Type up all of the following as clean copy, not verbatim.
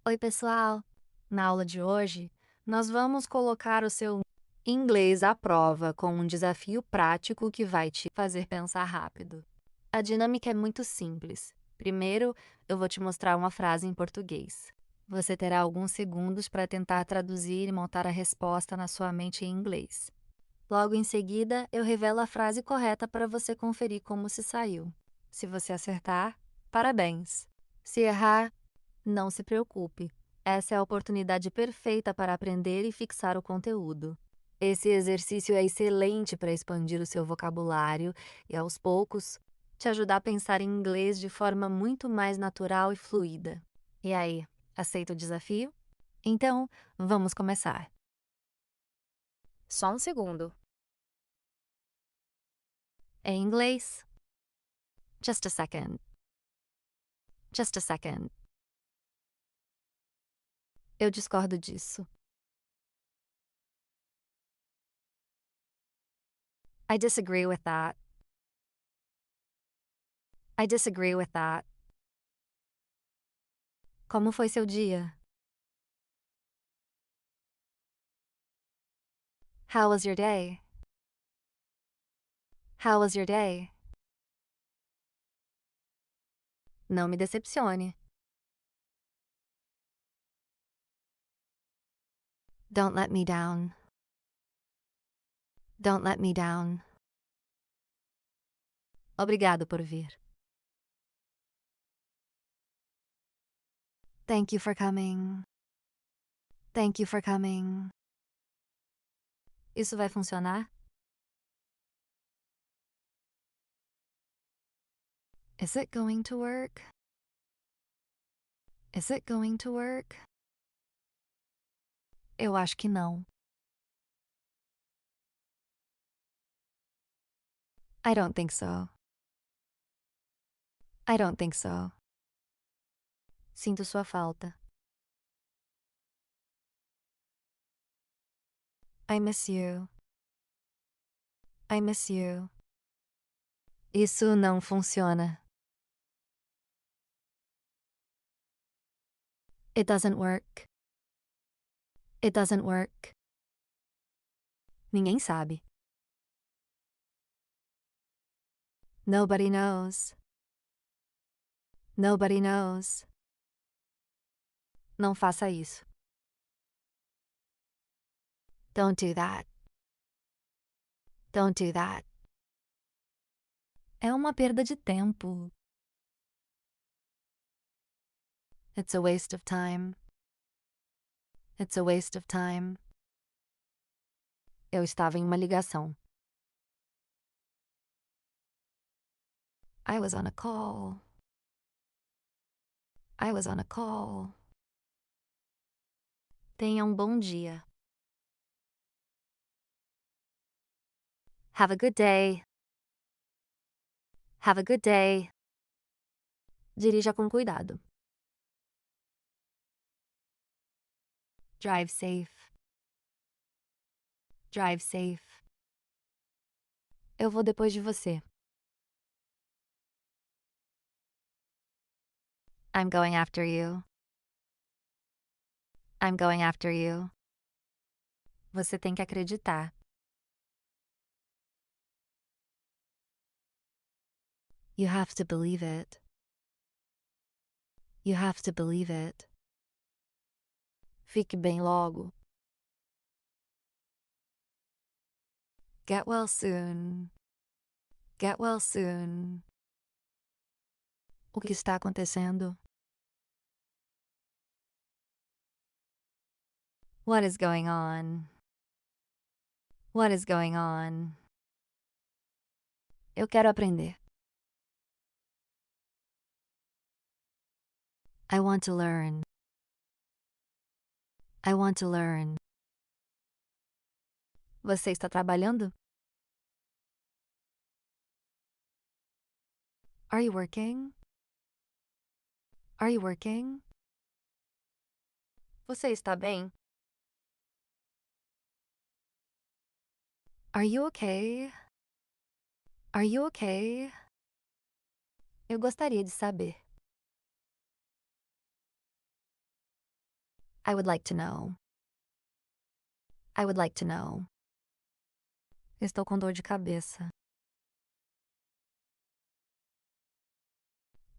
Oi, pessoal! Na aula de hoje, nós vamos colocar o seu inglês à prova com um desafio prático que vai te fazer pensar rápido. A dinâmica é muito simples. Primeiro, eu vou te mostrar uma frase em português. Você terá alguns segundos para tentar traduzir e montar a resposta na sua mente em inglês. Logo em seguida, eu revelo a frase correta para você conferir como se saiu. Se você acertar, parabéns! Se errar, não se preocupe. Essa é a oportunidade perfeita para aprender e fixar o conteúdo. Esse exercício é excelente para expandir o seu vocabulário e, aos poucos, te ajudar a pensar em inglês de forma muito mais natural e fluida. E aí, aceita o desafio? Então, vamos começar. Só um segundo. Em inglês, just a second. Just a second. Eu discordo disso. I disagree with that. I disagree with that. Como foi seu dia? How was your day? How was your day? Não me decepcione. Don't let me down. Don't let me down. Obrigado por vir. Thank you for coming. Thank you for coming. Isso vai funcionar? Is it going to work? Is it going to work? Eu acho que não. I don't think so. I don't think so. Sinto sua falta. I miss you. I miss you. Isso não funciona. It doesn't work. It doesn't work. Ninguém sabe. Nobody knows. Nobody knows. Não faça isso. Don't do that. Don't do that. É uma perda de tempo. It's a waste of time. It's a waste of time. Eu estava em uma ligação. I was on a call. I was on a call. Tenha um bom dia. Have a good day. Have a good day. Dirija com cuidado. Drive safe. Drive safe. Eu vou depois de você. I'm going after you. I'm going after you. Você tem que acreditar. You have to believe it. You have to believe it. Fique bem logo. Get well soon. Get well soon. O que está acontecendo? What is going on? What is going on? Eu quero aprender. I want to learn. I want to learn. Você está trabalhando? Are you working? Are you working? Você está bem? Are you okay? Are you okay? Eu gostaria de saber. I would like to know. I would like to know. Estou com dor de cabeça.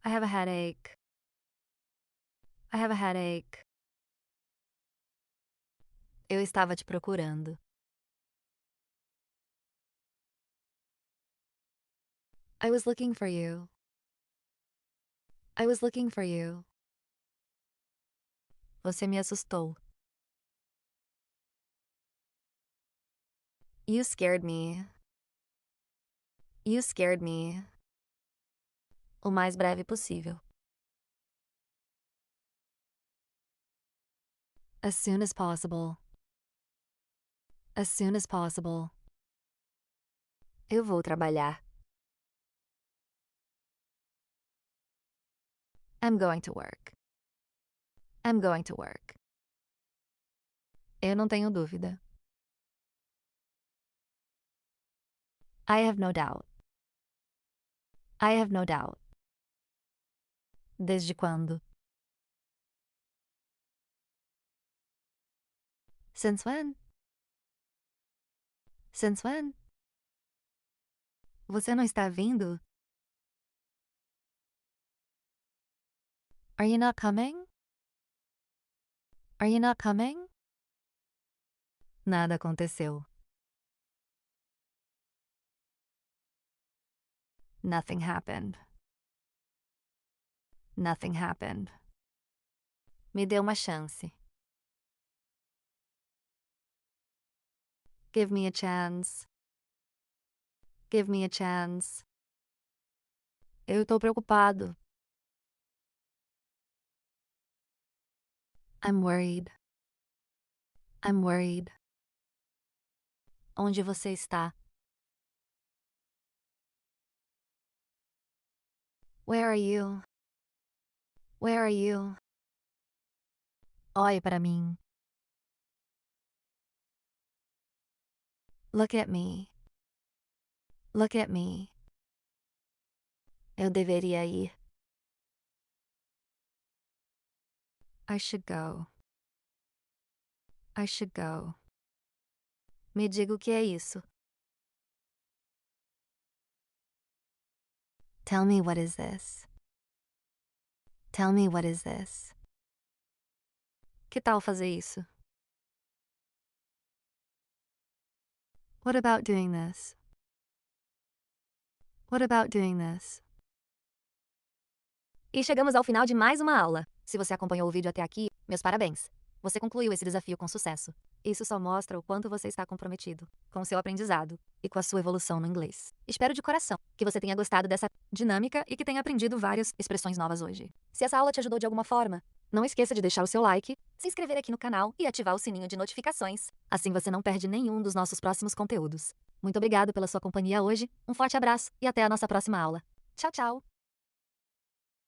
I have a headache. I have a headache. Eu estava te procurando. I was looking for you. I was looking for you. Você me assustou. You scared me. You scared me. O mais breve possível. As soon as possible. As soon as possible. Eu vou trabalhar. I'm going to work. I'm going to work. Eu não tenho dúvida. I have no doubt. I have no doubt. Desde quando? Since when? Since when? Você não está vindo? Are you not coming? Are you not coming? Nada aconteceu. Nothing happened. Nothing happened. Me dê uma chance. Give me a chance. Give me a chance. Eu estou preocupado. I'm worried. I'm worried. Onde você está? Where are you? Where are you? Olhe para mim. Look at me. Look at me. Eu deveria ir. I should go. I should go. Me diga o que é isso. Tell me what is this. Tell me what is this. Que tal fazer isso? What about doing this? What about doing this? E chegamos ao final de mais uma aula. Se você acompanhou o vídeo até aqui, meus parabéns. Você concluiu esse desafio com sucesso. Isso só mostra o quanto você está comprometido com o seu aprendizado e com a sua evolução no inglês. Espero de coração que você tenha gostado dessa dinâmica e que tenha aprendido várias expressões novas hoje. Se essa aula te ajudou de alguma forma, não esqueça de deixar o seu like, se inscrever aqui no canal e ativar o sininho de notificações. Assim você não perde nenhum dos nossos próximos conteúdos. Muito obrigado pela sua companhia hoje, um forte abraço e até a nossa próxima aula. Tchau, tchau!